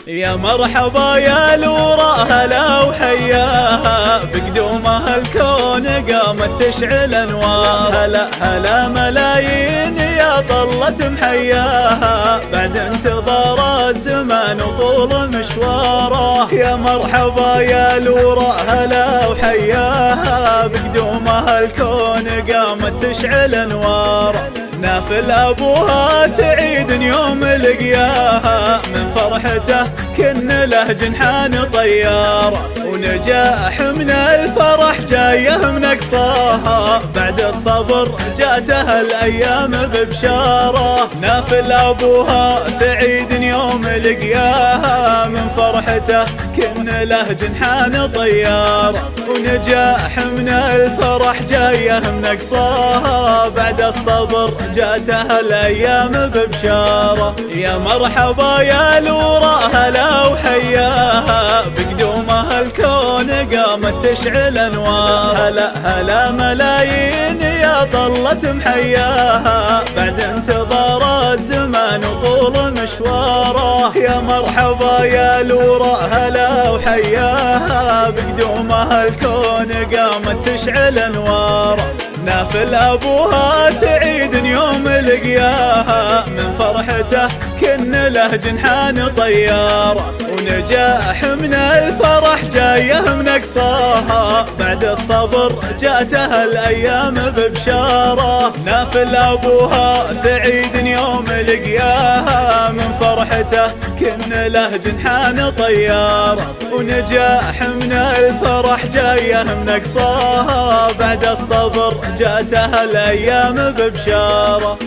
يا مرحبا يا لورا هلا وحياها، بقدومها الكون قامت تشعل انوار. هلا هلا ملايين يا طلة محياها، بعد انتظار الزمان وطول مشواره. يا مرحبا يا لورا هلا وحياها، بقدومها الكون قامت تشعل انوار. نافل ابوها سعيد يوم لقياها، من فرحته كن له جنحان طيار. ونجاح من الفرح جايه من اقصاها، بعد الصبر جاته الايام ببشاره. نافل ابوها سعيد يوم لقياها، من فرحته كن له جنحان طيار. ونجاح من الفرح جايه من اقصاها، بعد الصبر جاته الايام ببشاره. يا مرحبا يا لورا هلا وحياها، بقدومها الكون قامت تشعل انوار. هلا هلا ملايين يا طلة محياها، بعد انتظار الزمان وطول مشواره. يا مرحبا يا لورا هلا وحياها، بقدومها الكون قامت تشعل انوار. نافل ابوها سعيد يوم لقياها، من فرحته كن له جنحان طيار. ونجاح من الفرح جايه من اقصاها، بعد الصبر جاته الايام ببشاره. نافل ابوها سعيد يوم لقياها، من فرحته كن له جنحان طيار. ونجاح من الفرح جايه من اقصاها، بعد الصبر جاته الايام ببشاره.